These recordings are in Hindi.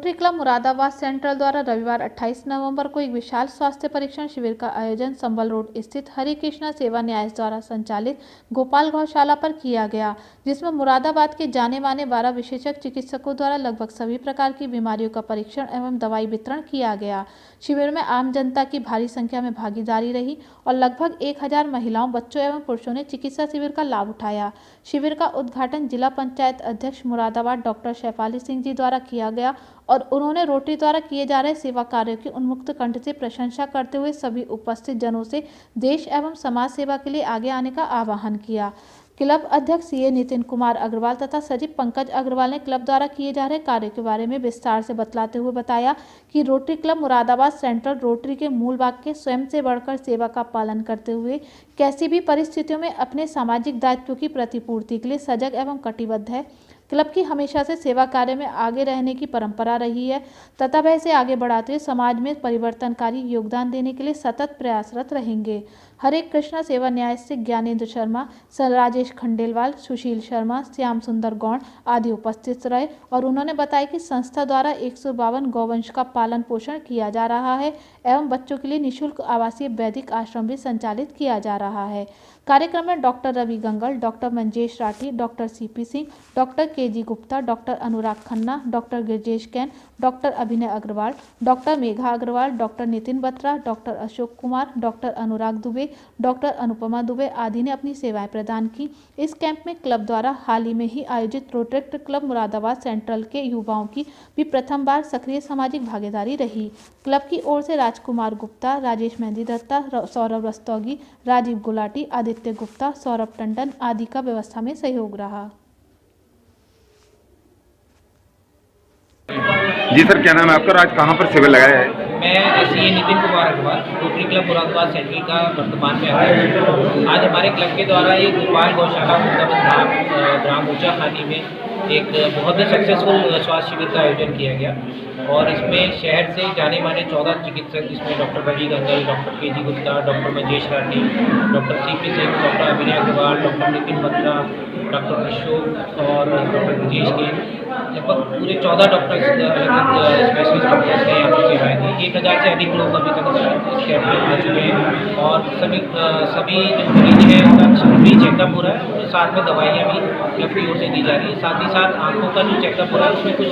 रोटरी क्लब मुरादाबाद सेंट्रल द्वारा रविवार 28 नवंबर को एक विशाल स्वास्थ्य परीक्षण शिविर का आयोजन संबल रोड स्थित हरे कृष्णा सेवा न्यास द्वारा संचालित गोपाल गौशाला पर किया गया, जिसमें मुरादाबाद के जाने माने 12 विशेषज्ञ चिकित्सकों द्वारा लगभग सभी प्रकार की बीमारियों का परीक्षण एवं दवाई वितरण किया गया। शिविर में आम जनता की भारी संख्या में भागीदारी रही और लगभग 1000 महिलाओं, बच्चों एवं पुरुषों ने चिकित्सा शिविर का लाभ उठाया। शिविर का उद्घाटन जिला पंचायत अध्यक्ष मुरादाबाद डॉक्टर शेफाली सिंह जी द्वारा किया गया और उन्होंने रोटरी द्वारा किए जा रहे सेवा कार्यों की उन्मुक्त कंठ से प्रशंसा करते हुए सभी उपस्थित जनों से देश एवं समाज सेवा के लिए आगे आने का आह्वान किया। क्लब अध्यक्ष सीए नितिन कुमार अग्रवाल तथा सचिव पंकज अग्रवाल ने क्लब द्वारा किए जा रहे कार्यों के बारे में विस्तार से बतलाते हुए बताया कि rotary Club Moradabad central rotary के मूल वाक्य स्वयं से बढ़कर सेवा का पालन करते हुए कैसी भी परिस्थितियों में अपने सामाजिक दायित्वों की प्रतिपूर्ति के लिए सजग एवं कटिबद्ध है। क्लब की हमेशा से सेवा कार्य में आगे रहने की परंपरा रही है तथा वह इसे आगे बढ़ाते हुए समाज में परिवर्तनकारी योगदान देने के लिए सतत प्रयासरत रहेंगे। हरे कृष्णा सेवा न्यास से ज्ञानेंद्र शर्मा, राजेश खंडेलवाल, सुशील शर्मा, श्याम सुंदर गौड़ आदि उपस्थित रहे और उन्होंने बताया कि संस्था द्वारा 152 गौवंश का पालन पोषण किया जा रहा है एवं बच्चों के लिए निःशुल्क आवासीय वैदिक आश्रम भी संचालित किया जा रहा है। कार्यक्रम में doctor Ravi Gangal, doctor Manjesh Rathi, doctor CP Singh, doctor KG Gupta, doctor Anurag Khanna, doctor Girjesh Kain, doctor Abhinay Agarwal, doctor Megha Agarwal, doctor Nitin Batra, doctor Ashok Kumar, doctor Anurag Dubey, doctor Anupama Dubey आदि ने अपनी सेवाएं प्रदान की। इस कैंप में क्लब द्वारा हाल ही में ही आयोजित रोटरी क्लब मुरादाबाद सेंट्रल के युवाओं की भी प्रथम बार सक्रिय सामाजिक भागीदारी रही। क्लब की ओर से राजकुमार गुप्ता, राजेश मेहंदी दत्ता, सौरभ रस्तोगी, राजीव गुलाटी, आदित्य गुप्ता, सौरभ टंडन आदि का व्यवस्था में सहयोग रहा। जी सर, क्या नाम है आपका और आज कहाँ पर शिविर लगाया है? मैं CA Nitin Kumar Agarwal, Rotary Club Moradabad Central का वर्तमान में अध्यक्ष। आज हमारे क्लब के द्वारा एक गोपाल गौशाला ग्राम ऊंचा खानी में एक बहुत ही सक्सेसफुल स्वास्थ्य शिविर का आयोजन किया गया और इसमें शहर से जाने माने 14 चिकित्सक, जिसमें doctor Ravi Gangal, doctor KG Gupta, doctor Manjesh Rathi, doctor CP Singh, doctor Abhinay Agarwal, doctor Nitin Batra, doctor Ashok और डॉक्टर गिरजेश कैन, लगभग पूरे 14 डॉक्टर्स स्पेशलिस्ट डॉक्टर्स ने यहाँ पर सेवाएँ दी। 1000 से अधिक लोग अभी तक इस कैंप में आ चुके हैं और सभी जो मरीज हैं उनका फ्री चेकअप हो रहा है और साथ में दवाइयाँ भी क्लब की ओर से दी जा रही है। साथ ही साथ आंखों का जो चेकअप हो रहा है उसमें कुछ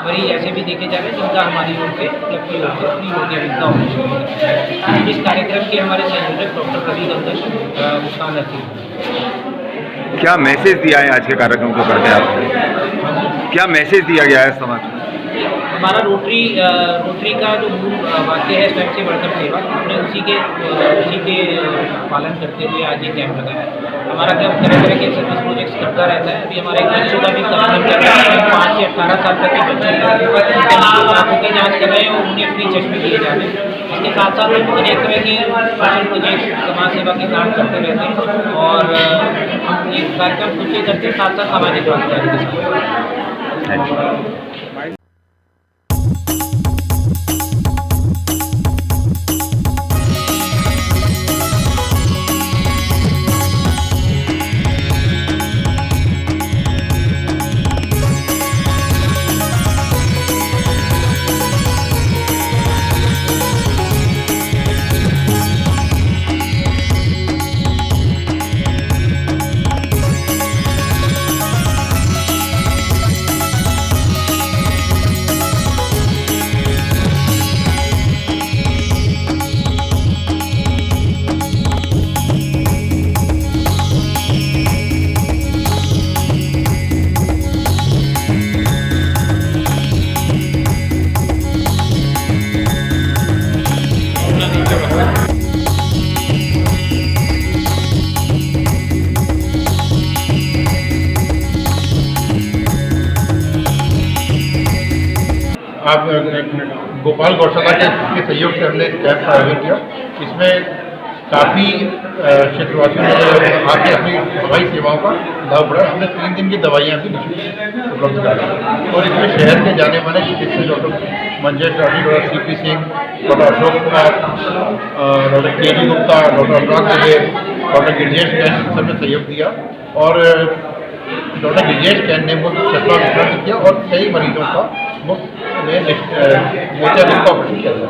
मरीज ऐसे भी देखे जा रहे हैं जिनका हमारी ओर से क्लब की ओर से फ्री हो गया इनका ऑपरेशन। इस कार्यक्रम के हमारे संयोजक डॉक्टर रवि गंगल मुस्कान रखी। क्या मैसेज दिया है आज के कार्यक्रम को करके आपने? क्या मैसेज दिया गया है समाज को? हमारा रोटरी का जो मूल वाक्य है स्वयं से बढ़कर सेवा, हमने उसी के पालन करते हुए आज ये कैंप लगाया है। हमारा कैंप तरह तरह के सर्विस प्रोजेक्ट्स करता रहता है। अभी हमारे बच्चों का भी कार्यक्रम चल रहा है। 5 से 18 साल तक के बच्चे आँखों की जाँच कर रहे हैं और उन्हें फ्री चश्मे दिए जा रहे हैं। इसके साथ साथ हम अनेक तरह के सोशल प्रोजेक्ट समाज सेवा के काम करते रहते हैं और हम ये कार्यक्रम खुद से करते हैं, साथ साथ सामाजिक भागीदारी के साथ। आप गोपाल गौशाला के सहयोग से हमने कैंप का आयोजन किया। इसमें काफ़ी क्षेत्रवासियों ने आके अपनी दवाई सेवाओं का लाभ उठाया। हमने 3 दिन की दवाइयाँ भी उपलब्ध कराई और इसमें शहर के जाने माने चिकित्सक doctor Manjesh Rathi, doctor CP Singh, doctor Ashok Kumar, doctor KG Gupta, doctor Anurag Dubey, doctor Girjesh can सबने सहयोग दिया और डॉक्टर गिरजेश कैन ने मुफ्त चश्मा वितरण किया और कई मरीजों का मुफ्त में मोतियाबिंद का ऑपरेशन किया जाए।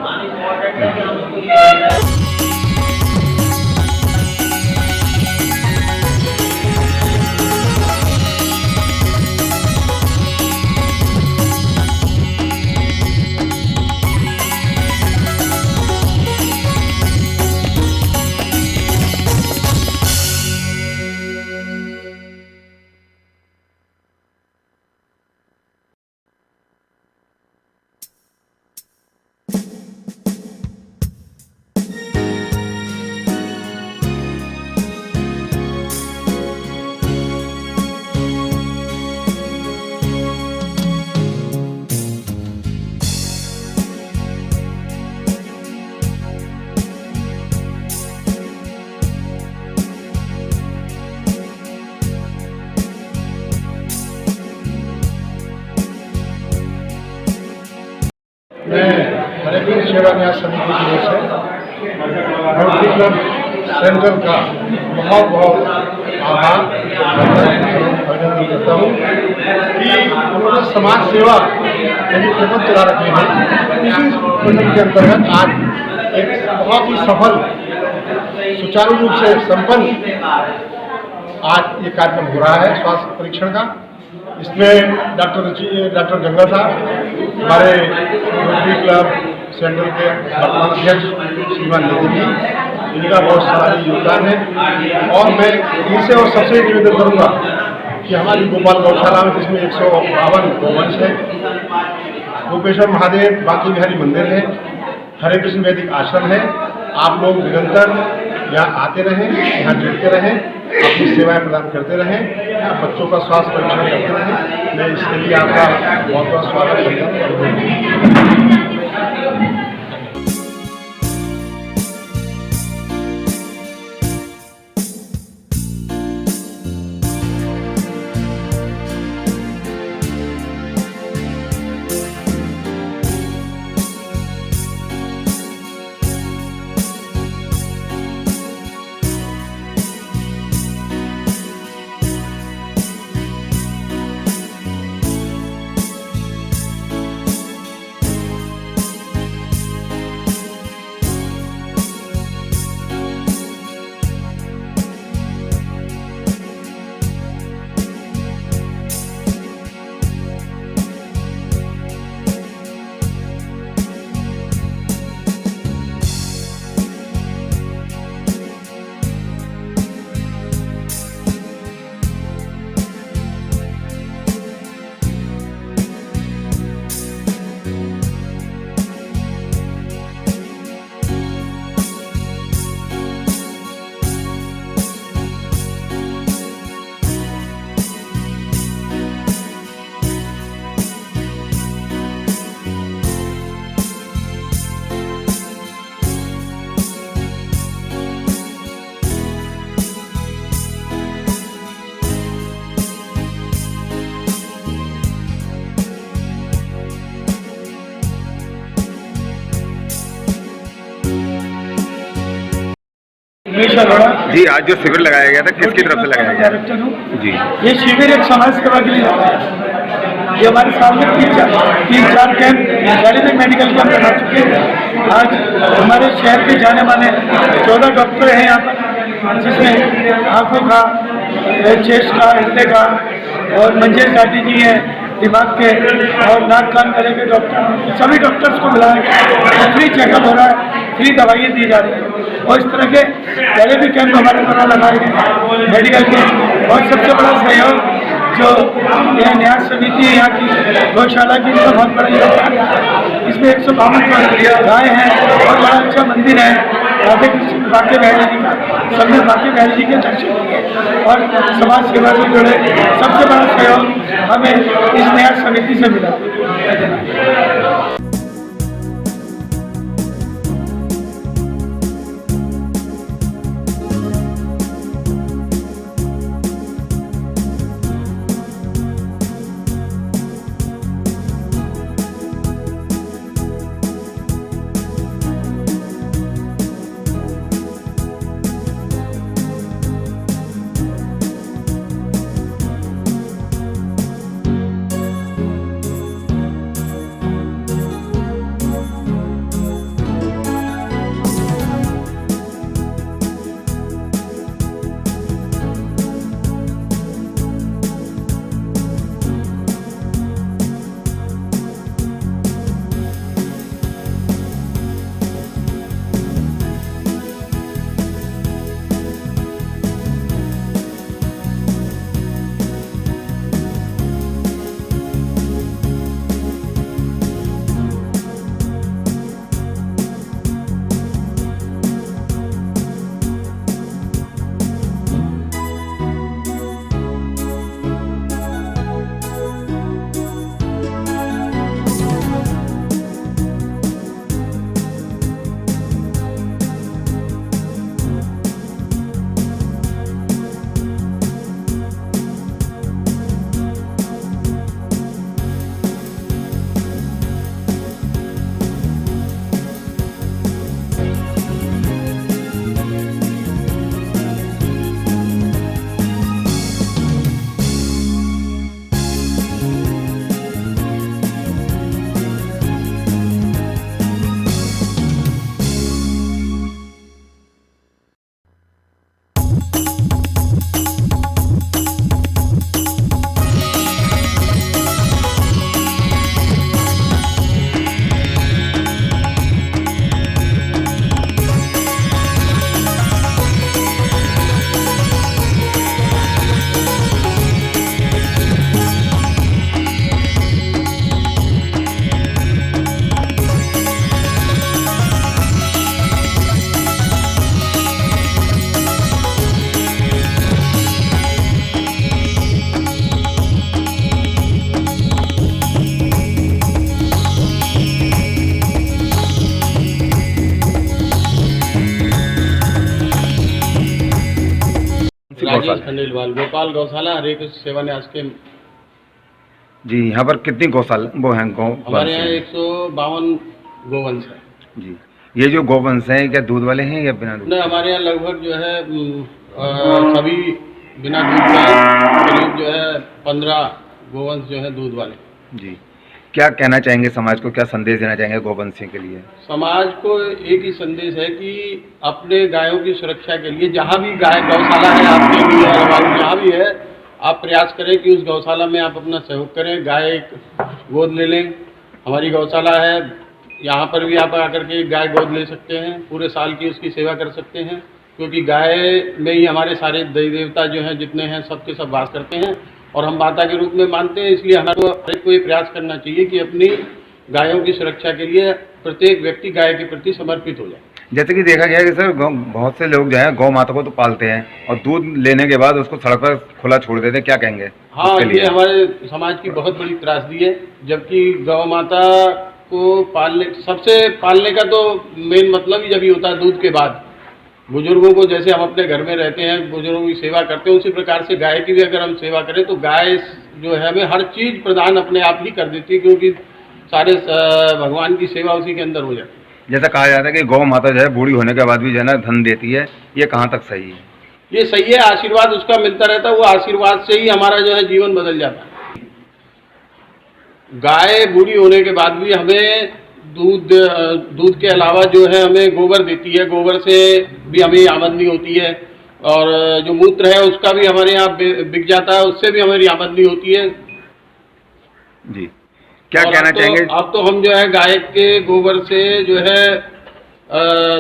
मैं हरेकृष्ण सेवा न्यास समिति की ओर से रोटरी क्लब सेंट्रल का बहुत बहुत आभार अभिनंदन करता हूँ कि उन्होंने समाज सेवा यदि प्रबंध चला रखे हैं। इसी प्रबंध के अंतर्गत आज एक बहुत ही सफल सुचारू रूप से संपन्न आज ये कार्यक्रम हो रहा है स्वास्थ्य परीक्षण का। इसमें डॉक्टर गंगा साहब हमारे रोटरी क्लब सेंट्रल के वर्तमान अध्यक्ष श्रीमान नितिन जी, इनका बहुत सारा योगदान है। और मैं इनसे और सबसे निवेदन करूंगा कि हमारी गोपाल गौशाला में जिसमें 152 गौवंश है, गोपेश्वर महादेव बांकी बिहारी मंदिर है, हरे कृष्ण वैदिक आश्रम है, आप लोग निरंतर यहाँ आते रहें, यहाँ जुड़ते रहें, अपनी सेवाएं प्रदान करते रहें, बच्चों का स्वास्थ्य परीक्षण करते रहें। मैं इसके लिए आपका बहुत बहुत स्वागत करता हूँ। जी, आज जो शिविर लगाया गया था किसकी तरफ से लगाया गया? डायरेक्टर हूँ जी, ये शिविर एक समाज सेवा के लिए होता है। ये हमारे सामने तीन चार कैंप पहले भी मेडिकल कैंप लगा चुके हैं। आज हमारे शहर के जाने माने 14 डॉक्टर हैं यहाँ पर, जिसमें आँखों का, चेस्ट का, हृदय का और मंजेश दादी जी हैं दिमाग के, और नाक कान गले के डॉक्टर, सभी डॉक्टर्स को बुलाया। फ्री चेकअप हो रहा है, फ्री दवाइयाँ दी जा रही हैं। और इस तरह के पहले भी कैंप हमारे द्वारा लगाए गए मेडिकल के। और सबसे बड़ा सहयोग जो यह न्यास समिति है यहाँ की गौशाला की, इनका बहुत बड़ा योगदान है। इसमें 152 गाय हैं और बड़ा अच्छा मंदिर है। राधे कृष्ण बाके बहरी जी का, सबने बाके बहरी जी के दर्शन किए और समाज सेवा से जुड़े। सबसे बड़ा सहयोग हमें इस न्यास समिति से मिला। गौशाला खंडेलवाल गोपाल गौशाला हरे कृष्ण सेवा न्यास के जी। यहाँ पर कितनी गौशाला वो हैं गौ हमारे यहाँ वंश हैं? 152 गोवंश है। जी। ये जो गौवंश हैं क्या दूध वाले हैं या बिना दूध? नहीं, हमारे यहाँ लगभग जो है सभी बिना दूध के करीब जो है 15 गोवंश जो है दूध वाले। जी। क्या कहना चाहेंगे समाज को, क्या संदेश देना चाहेंगे गौवंशियों के लिए? समाज को एक ही संदेश है कि अपने गायों की सुरक्षा के लिए जहाँ भी गाय गौशाला है आपके लिए जहाँ भी है, आप प्रयास करें कि उस गौशाला में आप अपना सहयोग करें। गाय एक गोद ले लें। हमारी गौशाला है, यहाँ पर भी आप आकर के गाय गोद ले सकते हैं, पूरे साल की उसकी सेवा कर सकते हैं, क्योंकि गाय में ही हमारे सारे देवी देवता जो हैं जितने हैं सबके सब वास करते हैं और हम माता के रूप में मानते हैं। इसलिए हमें हर एक को ये प्रयास करना चाहिए कि अपनी गायों की सुरक्षा के लिए प्रत्येक व्यक्ति गाय के प्रति समर्पित हो जाए। जैसे कि देखा गया है कि सर बहुत से लोग जो है गौ माता को तो पालते हैं और दूध लेने के बाद उसको सड़क पर खुला छोड़ देते हैं, क्या कहेंगे? हाँ, उसके लिए? ये हमारे समाज की बहुत बड़ी त्रासदी है, जबकि गौ माता को पालने का तो मेन मतलब ही जब ही होता है दूध के बाद। बुजुर्गों को जैसे हम अपने घर में रहते हैं, बुजुर्गों की सेवा करते हैं, उसी प्रकार से गाय की भी अगर हम सेवा करें तो गाय जो है हमें हर चीज़ प्रदान अपने आप ही कर देती है, क्योंकि सारे भगवान की सेवा उसी के अंदर हो जाती है। जैसा कहा जाता है कि गौ माता जो है बूढ़ी होने के बाद भी जो है ना धन देती है, ये कहाँ तक सही है? ये सही है, आशीर्वाद उसका मिलता रहता है, वो आशीर्वाद से ही हमारा जो है जीवन बदल जाता है। गाय बूढ़ी होने के बाद भी हमें दूध के अलावा जो है हमें गोबर देती है, गोबर से भी हमें आमदनी होती है, और जो मूत्र है उसका भी हमारे यहाँ बिक जाता है, उससे भी हमारी आमदनी होती है। जी। क्या कहना चाहेंगे? अब तो हम जो है गाय के गोबर से जो है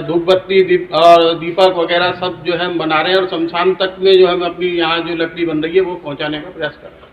धूप बत्ती और दीपक वगैरह सब जो है हम बना रहे हैं, और शमशान तक में जो हम अपनी यहाँ जो लकड़ी बन रही है वो पहुँचाने का प्रयास कर रहे हैं।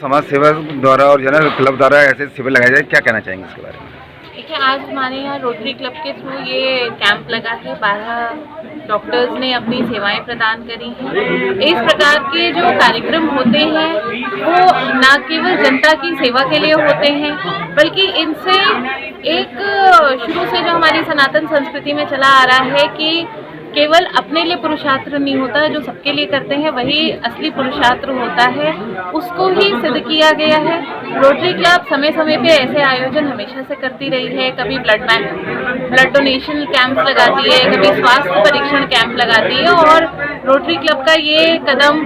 समाज सेवा द्वारा और जनरल क्लब द्वारा ऐसे शिविर लगाए जाए, क्या कहना चाहेंगे इसके बारे में? देखिए, आज हमारे यहाँ रोटरी क्लब के थ्रू ये कैंप लगा है। 12 डॉक्टर्स ने अपनी सेवाएं प्रदान करी हैं। इस प्रकार के जो कार्यक्रम होते हैं वो न केवल जनता की सेवा के लिए होते हैं, बल्कि इनसे एक शुरू से जो हमारी सनातन संस्कृति में चला आ रहा है कि केवल अपने लिए पुरुषार्थ नहीं होता, जो सबके लिए करते हैं वही असली पुरुषार्थ होता है, उसको ही सिद्ध किया गया है। रोटरी क्लब समय समय पे ऐसे आयोजन हमेशा से करती रही है। कभी ब्लड डोनेशन कैंप लगाती है, कभी स्वास्थ्य परीक्षण कैंप लगाती है, और रोटरी क्लब का ये कदम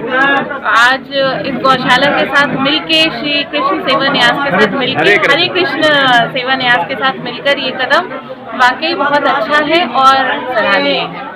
आज इस गौशाला के साथ मिलके, श्री कृष्ण सेवा न्यास के साथ मिलकर, हरे कृष्ण सेवा न्यास के साथ मिलकर ये कदम वाकई बहुत अच्छा है और सराहनीय है।